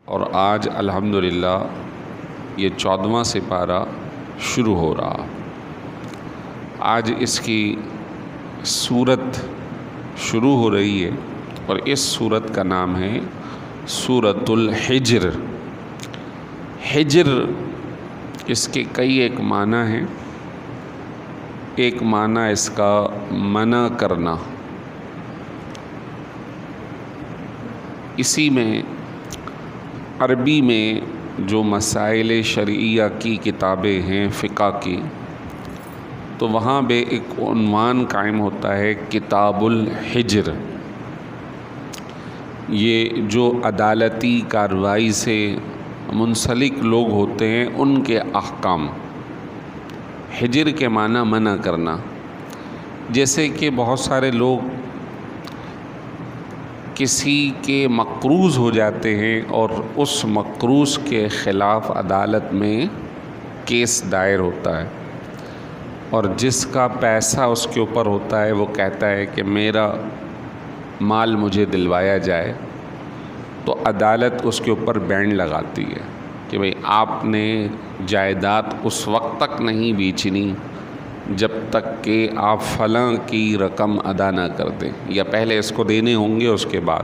اور آج الحمدللہ یہ 14واں سپارہ شروع ہو رہا۔ آج اس کی سورت شروع ہو رہی ہے اور اس سورت کا نام ہے سورۃ الحجر۔ حجر اس کے کئی ایک معنی ہیں۔ ایک معنی اس کا منع کرنا، اسی میں عربی میں جو مسائل شرعیہ کی کتابیں ہیں فقہ کی، تو وہاں پہ ایک عنوان قائم ہوتا ہے کتاب الحجر۔ یہ جو عدالتی کارروائی سے منسلک لوگ ہوتے ہیں ان کے احکام۔ حجر کے معنی منع کرنا، جیسے کہ بہت سارے لوگ کسی کے مقروض ہو جاتے ہیں اور اس مقروض کے خلاف عدالت میں کیس دائر ہوتا ہے، اور جس کا پیسہ اس کے اوپر ہوتا ہے وہ کہتا ہے کہ میرا مال مجھے دلوایا جائے، تو عدالت اس کے اوپر بینڈ لگاتی ہے کہ بھئی آپ نے جائیداد اس وقت تک نہیں بیچنی جب تک کہ آپ فلاں کی رقم ادا نہ کر دیں، یا پہلے اس کو دینے ہوں گے اس کے بعد۔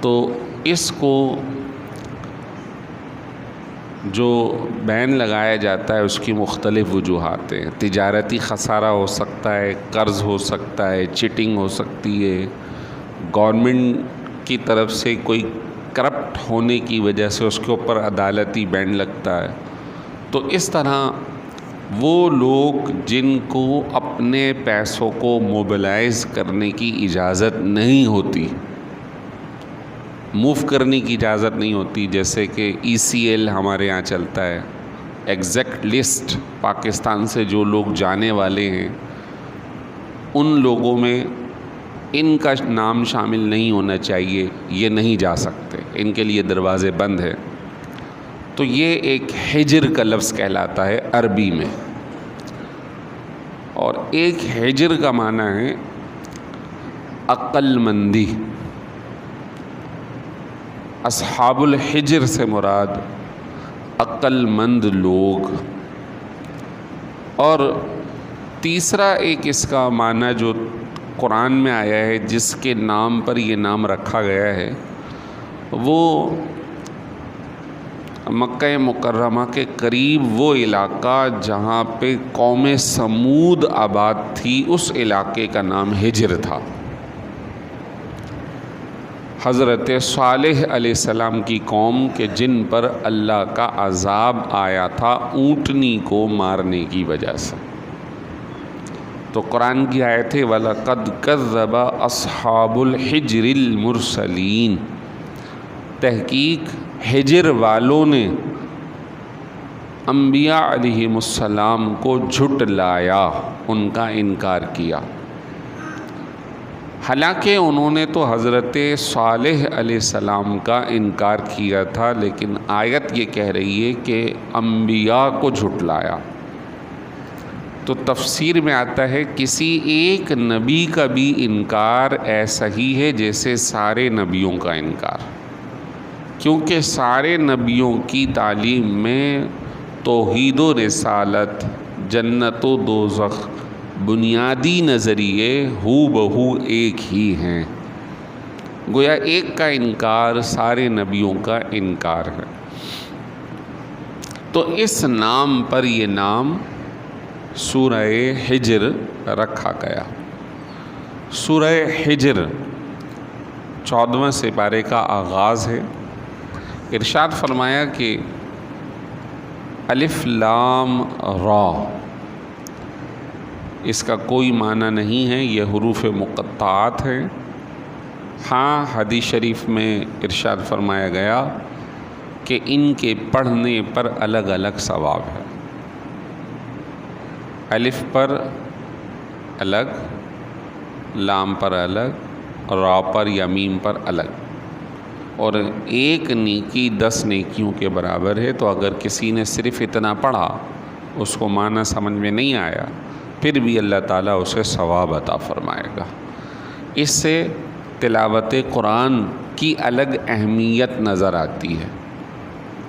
تو اس کو جو بین لگایا جاتا ہے اس کی مختلف وجوہات ہیں۔ تجارتی خسارہ ہو سکتا ہے، قرض ہو سکتا ہے، چیٹنگ ہو سکتی ہے، گورنمنٹ کی طرف سے کوئی کرپٹ ہونے کی وجہ سے اس کے اوپر عدالتی بینڈ لگتا ہے۔ تو اس طرح وہ لوگ جن کو اپنے پیسوں کو موبلائز کرنے کی اجازت نہیں ہوتی، موو کرنے کی اجازت نہیں ہوتی، جیسے کہ ECL ہمارے ہاں چلتا ہے، ایگزیکٹ لسٹ، پاکستان سے جو لوگ جانے والے ہیں ان لوگوں میں ان کا نام شامل نہیں ہونا چاہیے، یہ نہیں جا سکتے، ان کے لیے دروازے بند ہیں۔ تو یہ ایک حجر کا لفظ کہلاتا ہے عربی میں۔ اور ایک حجر کا معنی ہے عقل مندی۔ اصحاب الحجر سے مراد عقل مند لوگ۔ اور تیسرا ایک اس کا معنی جو قرآن میں آیا ہے، جس کے نام پر یہ نام رکھا گیا ہے، وہ مکہ مکرمہ کے قریب وہ علاقہ جہاں پہ قوم سمود آباد تھی، اس علاقے کا نام حجر تھا۔ حضرت صالح علیہ السلام کی قوم کے جن پر اللہ کا عذاب آیا تھا اونٹنی کو مارنے کی وجہ سے۔ تو قرآن کی آیت ہے وَلَقَدْ كَذَّبَ أَصْحَابُ الْحِجْرِ الْمُرْسَلِينَ، تحقیق حجر والوں نے انبیاء علیہم السلام کو جھٹلایا، ان کا انکار کیا۔ حالانکہ انہوں نے تو حضرت صالح علیہ السلام کا انکار کیا تھا، لیکن آیت یہ کہہ رہی ہے کہ انبیاء کو جھٹلایا۔ تو تفسیر میں آتا ہے کسی ایک نبی کا بھی انکار ایسا ہی ہے جیسے سارے نبیوں کا انکار، کیونکہ سارے نبیوں کی تعلیم میں توحید و رسالت، جنت و دوزخ بنیادی نظریے ہو بہو ایک ہی ہیں۔ گویا ایک کا انکار سارے نبیوں کا انکار ہے۔ تو اس نام پر یہ نام سورہ حجر رکھا گیا۔ سورہ حجر 14واں سپارے کا آغاز ہے۔ ارشاد فرمایا کہ الف لام را، اس کا کوئی معنی نہیں ہے، یہ حروف مقطعات ہیں۔ ہاں، حدیث شریف میں ارشاد فرمایا گیا کہ ان کے پڑھنے پر الگ الگ ثواب ہے۔ الف پر الگ، لام پر الگ، را پر یا میم پر الگ، اور ایک نیکی 10 نیکیوں کے برابر ہے۔ تو اگر کسی نے صرف اتنا پڑھا، اس کو معنی سمجھ میں نہیں آیا، پھر بھی اللہ تعالیٰ اسے ثواب عطا فرمائے گا۔ اس سے تلاوت قرآن کی الگ اہمیت نظر آتی ہے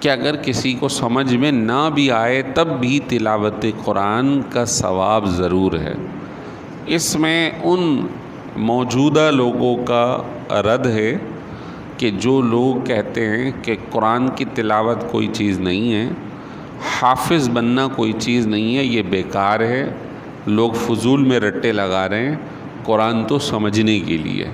کہ اگر کسی کو سمجھ میں نہ بھی آئے تب بھی تلاوت قرآن کا ثواب ضرور ہے۔ اس میں ان موجودہ لوگوں کا رد ہے کہ جو لوگ کہتے ہیں کہ قرآن کی تلاوت کوئی چیز نہیں ہے، حافظ بننا کوئی چیز نہیں ہے، یہ بیکار ہے، لوگ فضول میں رٹے لگا رہے ہیں، قرآن تو سمجھنے کے لیے۔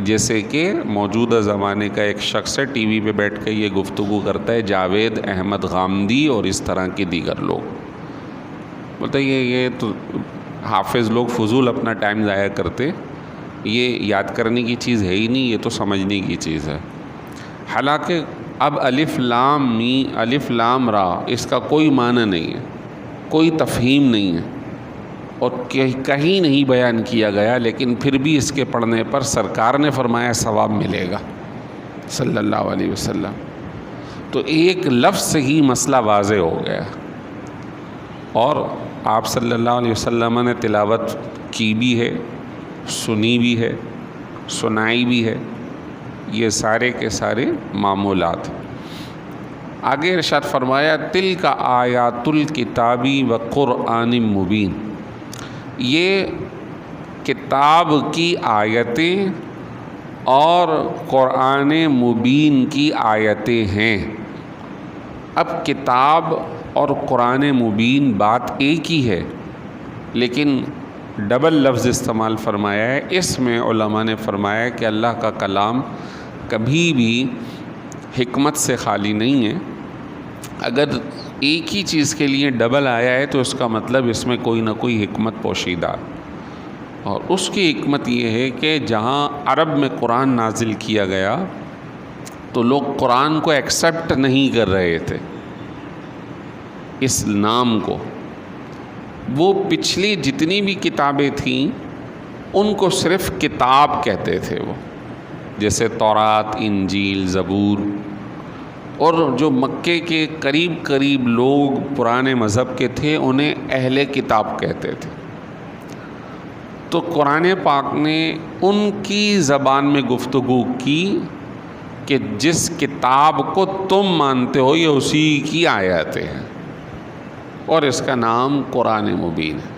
جیسے کہ موجودہ زمانے کا ایک شخص ہے، ٹی وی پہ بیٹھ کے یہ گفتگو کرتا ہے، جاوید احمد غامدی اور اس طرح کے دیگر لوگ، بولتے یہ تو حافظ لوگ فضول اپنا ٹائم ضائع کرتے، یہ یاد کرنے کی چیز ہے ہی نہیں، یہ تو سمجھنے کی چیز ہے۔ حالانکہ اب الف لام را اس کا کوئی معنی نہیں ہے، کوئی تفہیم نہیں ہے اور کہیں نہیں بیان کیا گیا، لیکن پھر بھی اس کے پڑھنے پر سرکار نے فرمایا ثواب ملے گا صلی اللہ علیہ وسلم۔ تو ایک لفظ سے ہی مسئلہ واضح ہو گیا، اور آپ صلی اللہ علیہ وسلم نے تلاوت کی بھی ہے، سنی بھی ہے، سنائی بھی ہے، یہ سارے کے سارے معمولات۔ آگے ارشاد فرمایا تلک آیات الکتابی و قرآن مبین، یہ کتاب کی آیتیں اور قرآن مبین کی آیتیں ہیں۔ اب کتاب اور قرآن مبین بات ایک ہی ہے، لیکن ڈبل لفظ استعمال فرمایا ہے۔ اس میں علماء نے فرمایا کہ اللہ کا کلام کبھی بھی حکمت سے خالی نہیں ہے۔ اگر ایک ہی چیز کے لیے ڈبل آیا ہے تو اس کا مطلب اس میں کوئی نہ کوئی حکمت پوشیدہ، اور اس کی حکمت یہ ہے کہ جہاں عرب میں قرآن نازل کیا گیا تو لوگ قرآن کو ایکسیپٹ نہیں کر رہے تھے، اس نام کو۔ وہ پچھلی جتنی بھی کتابیں تھیں ان کو صرف کتاب کہتے تھے وہ، جیسے تورات، انجیل، زبور، اور جو مکے کے قریب لوگ پرانے مذہب کے تھے انہیں اہل کتاب کہتے تھے۔ تو قرآن پاک نے ان کی زبان میں گفتگو کی کہ جس کتاب کو تم مانتے ہو یہ اسی کی آیاتیں ہیں، اور اس کا نام قرآن مبین ہے۔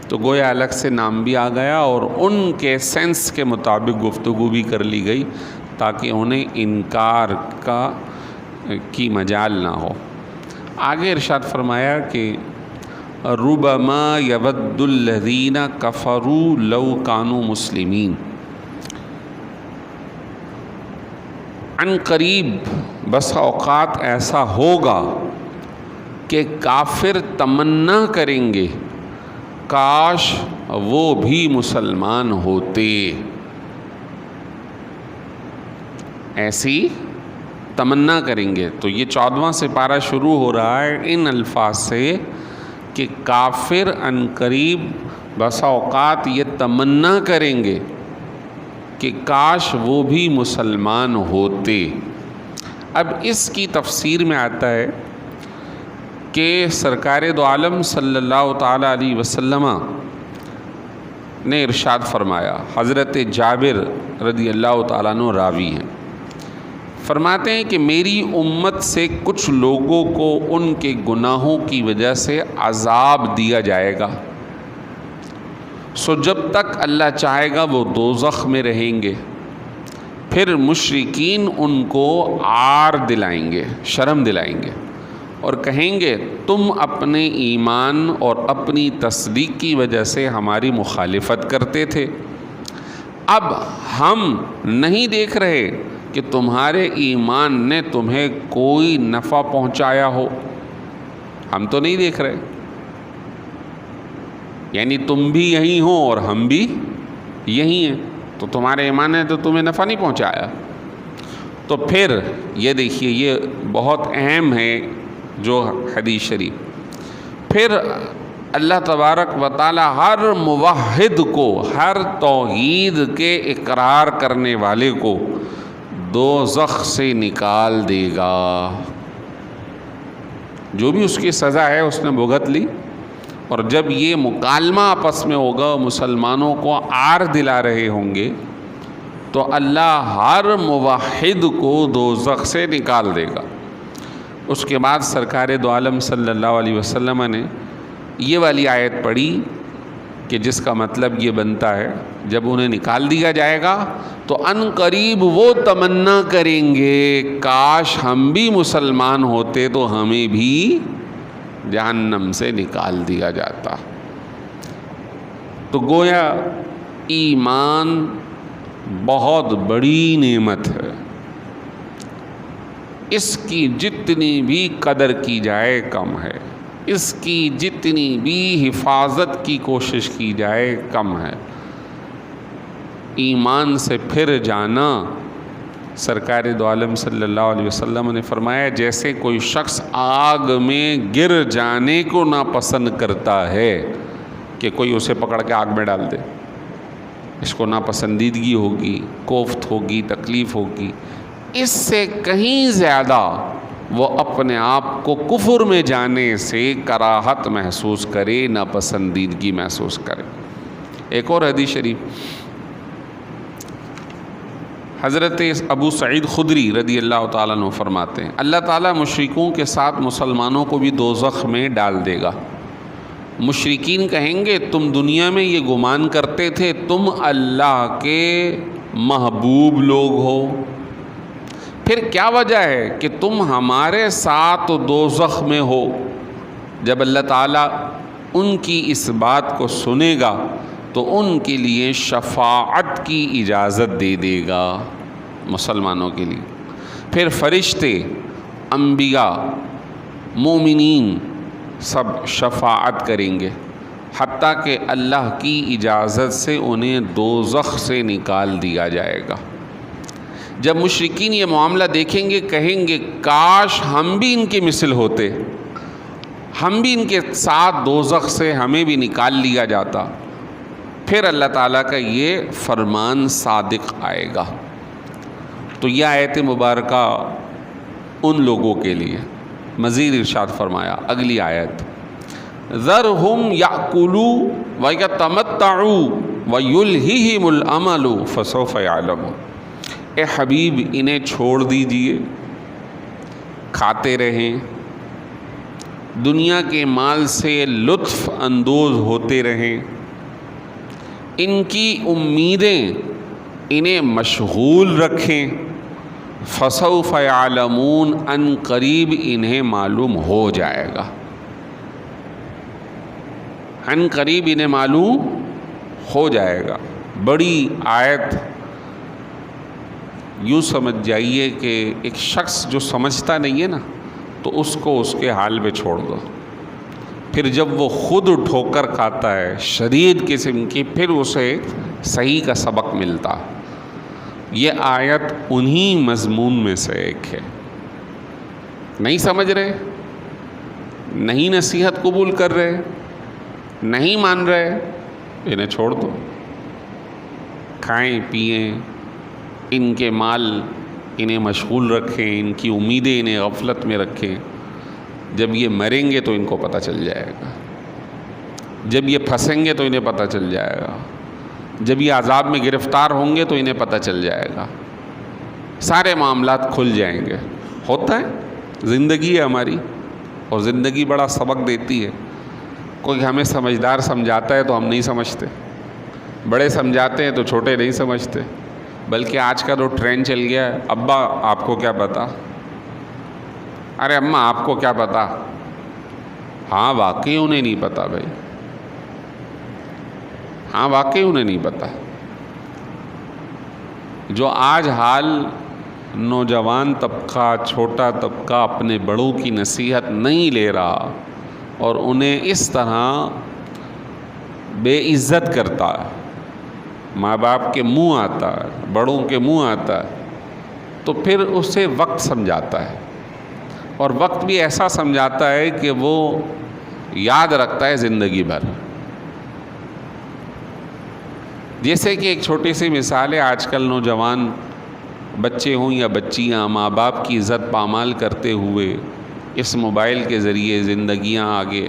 تو گویا الگ سے نام بھی آ گیا اور ان کے سینس کے مطابق گفتگو بھی کر لی گئی تاکہ انہیں انکار کی مجال نہ ہو۔ آگے ارشاد فرمایا کہ ربما یود الذین کفروا لو کانوا مسلمین، عن قریب بس اوقات ایسا ہوگا کہ کافر تمنا کریں گے کاش وہ بھی مسلمان ہوتے، ایسی تمنا کریں گے۔ تو یہ 14واں سپارہ شروع ہو رہا ہے ان الفاظ سے کہ کافر عن قریب بسا اوقات یہ تمنا کریں گے کہ کاش وہ بھی مسلمان ہوتے۔ اب اس کی تفسیر میں آتا ہے کہ سرکار دو عالم صلی اللہ تعالیٰ علیہ وسلم نے ارشاد فرمایا، حضرت جابر رضی اللہ تعالیٰ عنہ راوی ہیں، فرماتے ہیں کہ میری امت سے کچھ لوگوں کو ان کے گناہوں کی وجہ سے عذاب دیا جائے گا، سو جب تک اللہ چاہے گا وہ دوزخ میں رہیں گے، پھر مشرکین ان کو عار دلائیں گے، شرم دلائیں گے اور کہیں گے تم اپنے ایمان اور اپنی تصدیق کی وجہ سے ہماری مخالفت کرتے تھے، اب ہم نہیں دیکھ رہے کہ تمہارے ایمان نے تمہیں کوئی نفع پہنچایا ہو، ہم تو نہیں دیکھ رہے، یعنی تم بھی یہی ہو اور ہم بھی یہی ہیں، تو تمہارے ایمان نے تو تمہیں نفع نہیں پہنچایا۔ تو پھر یہ دیکھیے، یہ بہت اہم ہے جو حدیث شریف، پھر اللہ تبارک و تعالی ہر موحد کو، ہر توحید کے اقرار کرنے والے کو دوزخ سے نکال دے گا، جو بھی اس کی سزا ہے اس نے بھگت لی، اور جب یہ مکالمہ آپس میں ہوگا مسلمانوں کو عار دلا رہے ہوں گے تو اللہ ہر موحد کو دوزخ سے نکال دے گا۔ اس کے بعد سرکار دو عالم صلی اللہ علیہ وسلم نے یہ والی آیت پڑھی کہ جس کا مطلب یہ بنتا ہے جب انہیں نکال دیا جائے گا تو ان قریب وہ تمنا کریں گے کاش ہم بھی مسلمان ہوتے تو ہمیں بھی جہنم سے نکال دیا جاتا۔ تو گویا ایمان بہت بڑی نعمت ہے، اس کی جتنی بھی قدر کی جائے کم ہے، اس کی جتنی بھی حفاظت کی کوشش کی جائے کم ہے۔ ایمان سے پھر جانا، سرکار دو عالم صلی اللہ علیہ وسلم نے فرمایا جیسے کوئی شخص آگ میں گر جانے کو ناپسند کرتا ہے کہ کوئی اسے پکڑ کے آگ میں ڈال دے، اس کو ناپسندیدگی ہوگی، کوفت ہوگی، تکلیف ہوگی، اس سے کہیں زیادہ وہ اپنے آپ کو کفر میں جانے سے کراہت محسوس کرے، ناپسندیدگی محسوس کرے۔ ایک اور حدیث شریف حضرت ابو سعید خدری رضی اللہ تعالیٰ عنہ فرماتے ہیں اللہ تعالیٰ مشرکوں کے ساتھ مسلمانوں کو بھی دوزخ میں ڈال دے گا۔ مشرکین کہیں گے تم دنیا میں یہ گمان کرتے تھے تم اللہ کے محبوب لوگ ہو، پھر کیا وجہ ہے کہ تم ہمارے ساتھ دوزخ میں ہو؟ جب اللہ تعالیٰ ان کی اس بات کو سنے گا تو ان کے لیے شفاعت کی اجازت دے دے گا مسلمانوں کے لیے، پھر فرشتے، انبیاء، مومنین سب شفاعت کریں گے، حتیٰ کہ اللہ کی اجازت سے انہیں دوزخ سے نکال دیا جائے گا۔ جب مشرکین یہ معاملہ دیکھیں گے کہیں گے کاش ہم بھی ان کی مثل ہوتے، ہم بھی ان کے ساتھ دوزخ سے ہمیں بھی نکال لیا جاتا۔ پھر اللہ تعالیٰ کا یہ فرمان صادق آئے گا۔ تو یہ آیت مبارکہ ان لوگوں کے لیے۔ مزید ارشاد فرمایا اگلی آیت ذرہم یأکلوا ویتمتعوا ویلہہم الامل فسوف یعلمون، اے حبیب انہیں چھوڑ دیجئے، کھاتے رہیں، دنیا کے مال سے لطف اندوز ہوتے رہیں، ان کی امیدیں انہیں مشغول رکھیں، فسوف یعلمون ان قریب انہیں معلوم ہو جائے گا، ان قریب انہیں معلوم ہو جائے گا۔ بڑی آیت، یوں سمجھ جائیے کہ ایک شخص جو سمجھتا نہیں ہے نا تو اس کو اس کے حال میں چھوڑ دو، پھر جب وہ خود ٹھوکر کھاتا ہے شدید قسم کی پھر اسے صحیح کا سبق ملتا۔ یہ آیت انہی مضمون میں سے ایک ہے۔ نہیں سمجھ رہے، نہیں نصیحت قبول کر رہے، نہیں مان رہے، انہیں چھوڑ دو، کھائیں پئیں، ان کے مال انہیں مشغول رکھیں، ان کی امیدیں انہیں غفلت میں رکھیں، جب یہ مریں گے تو ان کو پتہ چل جائے گا، جب یہ پھنسیں گے تو انہیں پتہ چل جائے گا، جب یہ عذاب میں گرفتار ہوں گے تو انہیں پتہ چل جائے گا، سارے معاملات کھل جائیں گے۔ ہوتا ہے، زندگی ہے ہماری، اور زندگی بڑا سبق دیتی ہے۔ کوئی ہمیں سمجھدار سمجھاتا ہے تو ہم نہیں سمجھتے، بڑے سمجھاتے ہیں تو چھوٹے نہیں سمجھتے، بلکہ آج کا جو ٹرینڈ چل گیا ہے ابا آپ کو کیا پتا، ارے اماں آپ کو کیا پتا۔ ہاں واقعی انہیں نہیں پتا بھائی، ہاں واقعی انہیں نہیں پتا۔ جو آج حال نوجوان طبقہ، چھوٹا طبقہ اپنے بڑوں کی نصیحت نہیں لے رہا اور انہیں اس طرح بے عزت کرتا ہے، ماں باپ کے منہ آتا ہے، بڑوں کے منہ آتا ہے، تو پھر اسے وقت سمجھاتا ہے، اور وقت بھی ایسا سمجھاتا ہے کہ وہ یاد رکھتا ہے زندگی بھر۔ جیسے کہ ایک چھوٹی سی مثال ہے، آج کل نوجوان بچے ہوں یا بچیاں ماں باپ کی عزت پامال کرتے ہوئے اس موبائل کے ذریعے زندگیاں آگے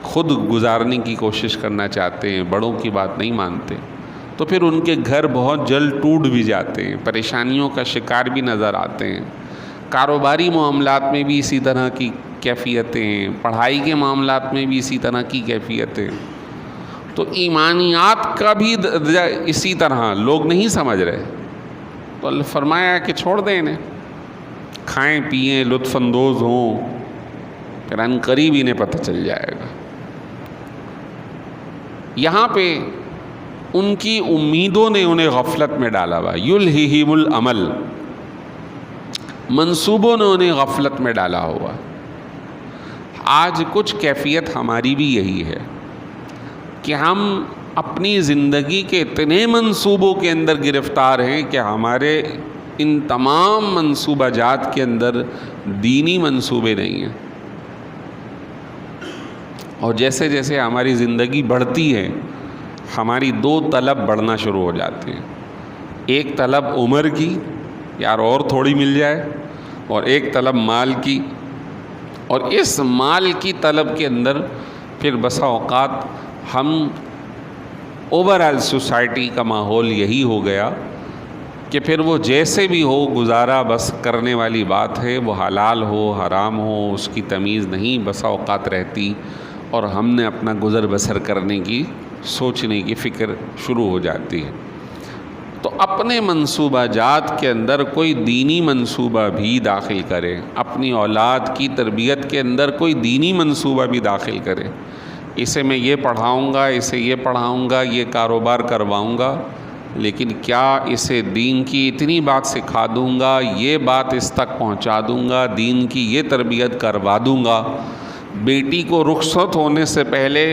خود گزارنے کی کوشش کرنا چاہتے ہیں، بڑوں کی بات نہیں مانتے، تو پھر ان کے گھر بہت جلد ٹوٹ بھی جاتے ہیں، پریشانیوں کا شکار بھی نظر آتے ہیں۔ کاروباری معاملات میں بھی اسی طرح کی کیفیتیں ہیں، پڑھائی کے معاملات میں بھی اسی طرح کی کیفیتیں، تو ایمانیات کا بھی اسی طرح لوگ نہیں سمجھ رہے۔ تو اللہ فرمایا کہ چھوڑ دیں انہیں، کھائیں پئیں لطف اندوز ہوں، پھر ان قریب انہیں پتہ چل جائے گا۔ یہاں پہ ان کی امیدوں نے انہیں غفلت میں ڈالا ہوا، یلہہم العمل، منصوبوں نے انہیں غفلت میں ڈالا ہوا۔ آج کچھ کیفیت ہماری بھی یہی ہے کہ ہم اپنی زندگی کے اتنے منصوبوں کے اندر گرفتار ہیں کہ ہمارے ان تمام منصوبہ جات کے اندر دینی منصوبے نہیں ہیں، اور جیسے جیسے ہماری زندگی بڑھتی ہے ہماری دو طلب بڑھنا شروع ہو جاتے ہیں۔ ایک طلب عمر کی، یار اور تھوڑی مل جائے، اور ایک طلب مال کی، اور اس مال کی طلب کے اندر پھر بسا اوقات ہم اوورآل سوسائٹی کا ماحول یہی ہو گیا کہ پھر وہ جیسے بھی ہو گزارا بس کرنے والی بات ہے، وہ حلال ہو حرام ہو اس کی تمیز نہیں بسا اوقات رہتی، اور ہم نے اپنا گزر بسر کرنے کی سوچنے کی فکر شروع ہو جاتی ہے۔ تو اپنے منصوبہ جات کے اندر کوئی دینی منصوبہ بھی داخل کرے، اپنی اولاد کی تربیت کے اندر کوئی دینی منصوبہ بھی داخل کرے، اسے میں یہ پڑھاؤں گا، اسے یہ پڑھاؤں گا، یہ کاروبار کرواؤں گا، لیکن کیا اسے دین کی اتنی بات سکھا دوں گا، یہ بات اس تک پہنچا دوں گا، دین کی یہ تربیت کروا دوں گا، بیٹی کو رخصت ہونے سے پہلے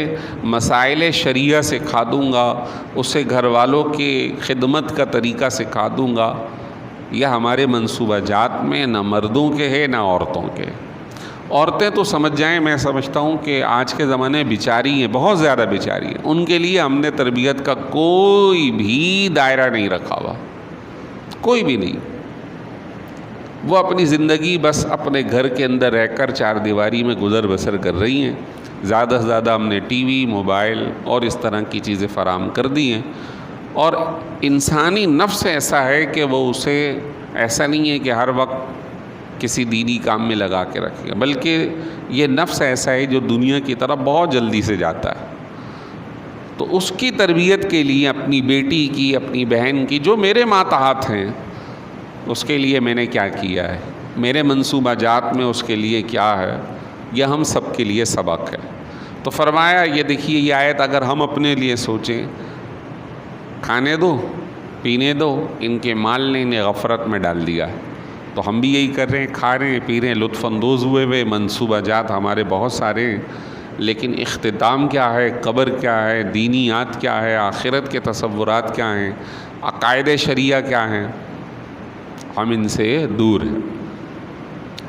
مسائل شریعہ سکھا دوں گا، اسے گھر والوں کی خدمت کا طریقہ سکھا دوں گا، یہ ہمارے منصوبہ جات میں نہ مردوں کے ہے نہ عورتوں کے۔ عورتیں تو سمجھ جائیں، میں سمجھتا ہوں کہ آج کے زمانے بیچاری ہیں، بہت زیادہ بیچاری ہیں، ان کے لیے ہم نے تربیت کا کوئی بھی دائرہ نہیں رکھا ہوا، کوئی بھی نہیں۔ وہ اپنی زندگی بس اپنے گھر کے اندر رہ کر چار دیواری میں گزر بسر کر رہی ہیں، زیادہ سے زیادہ ہم نے ٹی وی، موبائل اور اس طرح کی چیزیں فراہم کر دی ہیں، اور انسانی نفس ایسا ہے کہ وہ اسے ایسا نہیں ہے کہ ہر وقت کسی دینی کام میں لگا کے رکھے گا، بلکہ یہ نفس ایسا ہے جو دنیا کی طرف بہت جلدی سے جاتا ہے۔ تو اس کی تربیت کے لیے اپنی بیٹی کی، اپنی بہن کی، جو میرے ماتحت ہیں، اس کے لیے میں نے کیا کیا ہے، میرے منصوبہ جات میں اس کے لیے کیا ہے، یہ ہم سب کے لیے سبق ہے۔ تو فرمایا یہ دیکھیے یہ آیت اگر ہم اپنے لیے سوچیں، کھانے دو پینے دو، ان کے مال نے انہیں غفلت میں ڈال دیا ہے، تو ہم بھی یہی کر رہے ہیں، کھا رہے ہیں پی رہے ہیں، لطف اندوز ہوئے منصوبہ جات ہمارے بہت سارے ہیں، لیکن اختتام کیا ہے، قبر کیا ہے، دینیات کیا ہے، آخرت کے تصورات کیا ہیں، عقائد شریعہ کیا ہیں، ہم ان سے دور ہیں۔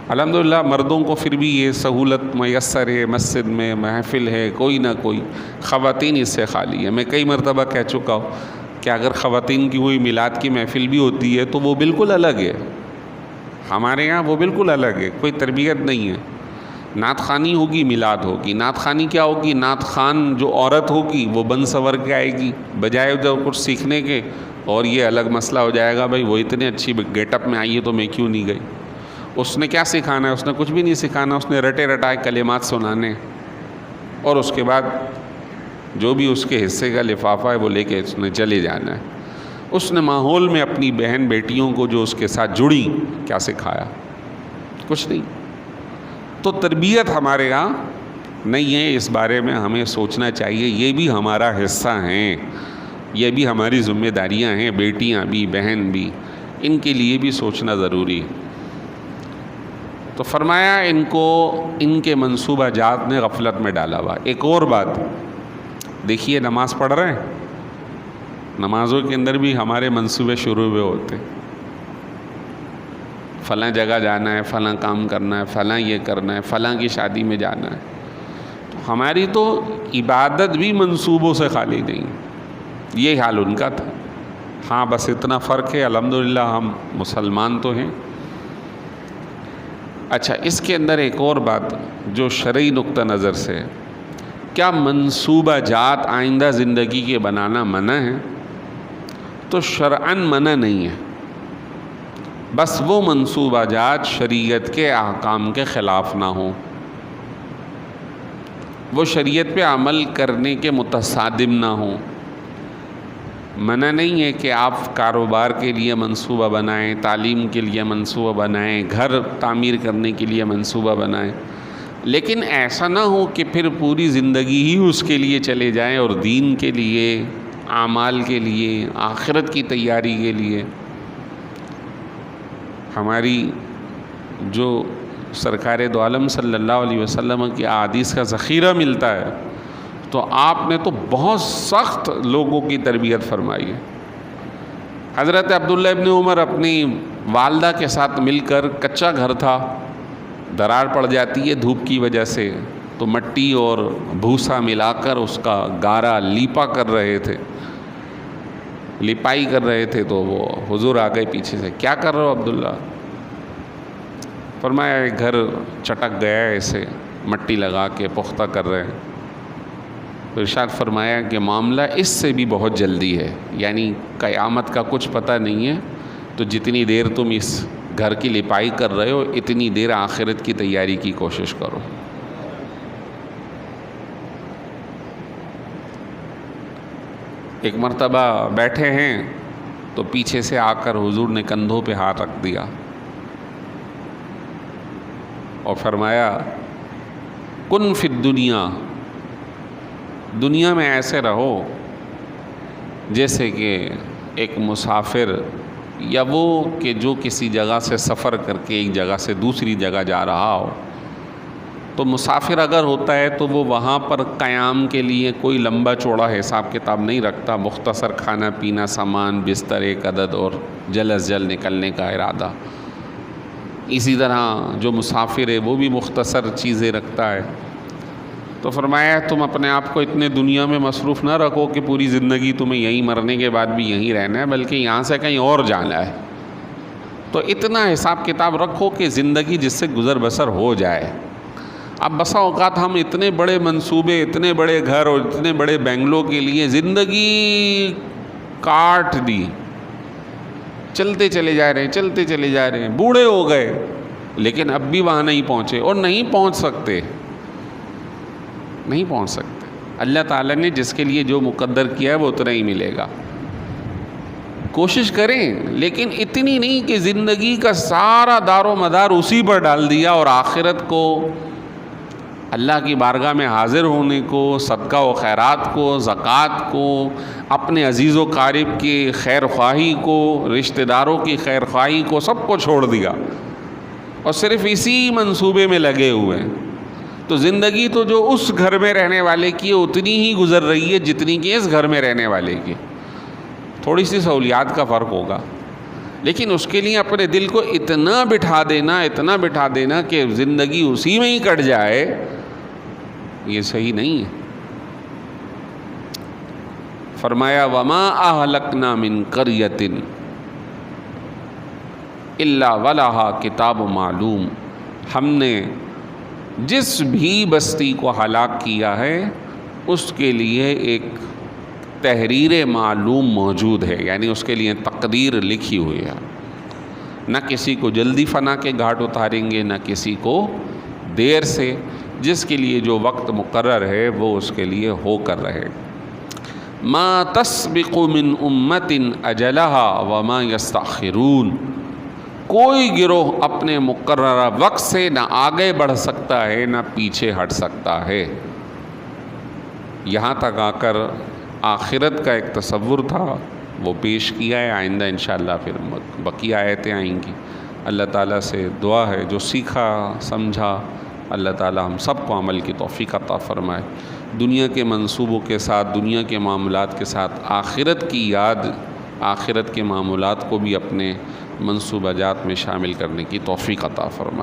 الحمدللہ مردوں کو پھر بھی یہ سہولت میسر ہے، مسجد میں محفل ہے کوئی نہ کوئی، خواتین اس سے خالی ہے۔ میں کئی مرتبہ کہہ چکا ہوں کہ اگر خواتین کی ہوئی میلاد کی محفل بھی ہوتی ہے تو وہ بالکل الگ ہے، ہمارے یہاں وہ بالکل الگ ہے، کوئی تربیت نہیں ہے۔ نعت خوانی ہوگی، میلاد ہوگی، نعت خوانی کیا ہوگی، نعت خوان جو عورت ہوگی وہ بن سنور کے آئے گی، بجائے جو کچھ سیکھنے کے، اور یہ الگ مسئلہ ہو جائے گا، بھائی وہ اتنے اچھی گیٹ اپ میں آئی ہے تو میں کیوں نہیں گئی۔ اس نے کیا سکھانا ہے، اس نے کچھ بھی نہیں سکھانا، اس نے رٹے رٹائے کلمات سنانے، اور اس کے بعد جو بھی اس کے حصے کا لفافہ ہے وہ لے کے اس نے چلے جانا ہے۔ اس نے ماحول میں اپنی بہن بیٹیوں کو جو اس کے ساتھ جڑی کیا سکھایا، کچھ نہیں۔ تو تربیت ہمارے یہاں نہیں ہے، اس بارے میں ہمیں سوچنا چاہیے، یہ بھی ہمارا حصہ ہیں، یہ بھی ہماری ذمہ داریاں ہیں، بیٹیاں بھی بہن بھی، ان کے لیے بھی سوچنا ضروری ہے۔ تو فرمایا ان کو ان کے منصوبہ جات نے غفلت میں ڈالا ہوا۔ ایک اور بات دیکھیے، نماز پڑھ رہے ہیں، نمازوں کے اندر بھی ہمارے منصوبے شروع ہوئے ہوتے، فلاں جگہ جانا ہے، فلاں کام کرنا ہے، فلاں یہ کرنا ہے، فلاں کی شادی میں جانا ہے۔ تو ہماری تو عبادت بھی منصوبوں سے خالی نہیں، یہ حال ان کا تھا۔ ہاں بس اتنا فرق ہے، الحمدللہ ہم مسلمان تو ہیں۔ اچھا، اس کے اندر ایک اور بات جو شرعی نقطہ نظر سے، کیا منصوبہ جات آئندہ زندگی کے بنانا منع ہے؟ تو شرعاً منع نہیں ہے، بس وہ منصوبہ جات شریعت کے احکام کے خلاف نہ ہوں، وہ شریعت پہ عمل کرنے کے متصادم نہ ہوں۔ منع نہیں ہے کہ آپ کاروبار کے لیے منصوبہ بنائیں، تعلیم کے لیے منصوبہ بنائیں، گھر تعمیر کرنے کے لیے منصوبہ بنائیں، لیکن ایسا نہ ہو کہ پھر پوری زندگی ہی اس کے لیے چلے جائیں اور دین کے لیے، اعمال کے لیے، آخرت کی تیاری کے لیے۔ ہماری جو سرکار دو عالم صلی اللہ علیہ وسلم کی احادیث کا ذخیرہ ملتا ہے، تو آپ نے تو بہت سخت لوگوں کی تربیت فرمائی ہے۔ حضرت عبداللہ ابن عمر اپنی والدہ کے ساتھ مل کر، کچا گھر تھا، درار پڑ جاتی ہے دھوپ کی وجہ سے، تو مٹی اور بھوسا ملا کر اس کا گارا لیپا کر رہے تھے، لپائی کر رہے تھے۔ تو وہ حضور آ گئے پیچھے سے، کیا کر رہے ہو عبداللہ؟ فرمایا گھر چٹک گیا ہے، اسے مٹی لگا کے پختہ کر رہے ہیں۔ تو ارشاد فرمایا کہ معاملہ اس سے بھی بہت جلدی ہے، یعنی قیامت کا کچھ پتہ نہیں ہے، تو جتنی دیر تم اس گھر کی لپائی کر رہے ہو، اتنی دیر آخرت کی تیاری کی کوشش کرو۔ ایک مرتبہ بیٹھے ہیں تو پیچھے سے آ کر حضور نے کندھوں پہ ہاتھ رکھ دیا اور فرمایا کن فی الدنیا، دنیا میں ایسے رہو جیسے کہ ایک مسافر، یا وہ کہ جو کسی جگہ سے سفر کر کے ایک جگہ سے دوسری جگہ جا رہا ہو۔ تو مسافر اگر ہوتا ہے تو وہ وہاں پر قیام کے لیے کوئی لمبا چوڑا حساب کتاب نہیں رکھتا، مختصر کھانا پینا، سامان، بستر ایک عدد اور جلد از جلد نکلنے کا ارادہ۔ اسی طرح جو مسافر ہے وہ بھی مختصر چیزیں رکھتا ہے۔ تو فرمایا تم اپنے آپ کو اتنے دنیا میں مصروف نہ رکھو کہ پوری زندگی تمہیں یہیں مرنے کے بعد بھی یہیں رہنا ہے، بلکہ یہاں سے کہیں اور جانا ہے۔ تو اتنا حساب کتاب رکھو کہ زندگی جس سے گزر بسر ہو جائے۔ اب بسا اوقات ہم اتنے بڑے منصوبے، اتنے بڑے گھر اور اتنے بڑے بنگلوں کے لیے زندگی کاٹ دی، چلتے چلے جا رہے ہیں، بوڑھے ہو گئے، لیکن اب بھی وہاں نہیں پہنچے اور نہیں پہنچ سکتے۔ اللہ تعالیٰ نے جس کے لیے جو مقدر کیا ہے وہ اتنا ہی ملے گا۔ کوشش کریں، لیکن اتنی نہیں کہ زندگی کا سارا دار و مدار اسی پر ڈال دیا، اور آخرت کو، اللہ کی بارگاہ میں حاضر ہونے کو، صدقہ و خیرات کو، زکوٰۃ کو، اپنے عزیز و قارب کی خیر خواہی کو، رشتہ داروں کی خیر خواہی کو، سب کو چھوڑ دیا اور صرف اسی منصوبے میں لگے ہوئے ہیں۔ تو زندگی تو جو اس گھر میں رہنے والے کی ہے اتنی ہی گزر رہی ہے جتنی کہ اس گھر میں رہنے والے کی۔ تھوڑی سی سہولیات کا فرق ہوگا، لیکن اس کے لیے اپنے دل کو اتنا بٹھا دینا کہ زندگی اسی میں ہی کٹ جائے، یہ صحیح نہیں ہے۔ فرمایا وَمَا أَهْلَكْنَا مِنْ قَرْيَةٍ إِلَّا وَلَهَا کتاب معلوم، ہم نے جس بھی بستی کو ہلاک کیا ہے اس کے لیے ایک تحریر معلوم موجود ہے، یعنی اس کے لیے تقدیر لکھی ہوئی ہے۔ نہ کسی کو جلدی فنا کے گھاٹ اتاریں گے، نہ کسی کو دیر سے، جس کے لیے جو وقت مقرر ہے وہ اس کے لیے ہو کر رہے۔ ما تسبق من امت اجلہا وما یستأخرون، کوئی گروہ اپنے مقررہ وقت سے نہ آگے بڑھ سکتا ہے نہ پیچھے ہٹ سکتا ہے۔ یہاں تک آ کر آخرت کا ایک تصور تھا وہ پیش کیا ہے۔ آئندہ انشاءاللہ پھر بقیہ آیتیں آئیں گی۔ اللہ تعالیٰ سے دعا ہے جو سیکھا سمجھا اللہ تعالیٰ ہم سب کو عمل کی توفیق عطا فرمائے۔ دنیا کے منصوبوں کے ساتھ، دنیا کے معاملات کے ساتھ آخرت کی یاد، آخرت کے معاملات کو بھی اپنے منصوبہ جات میں شامل کرنے کی توفیق عطا فرمائے۔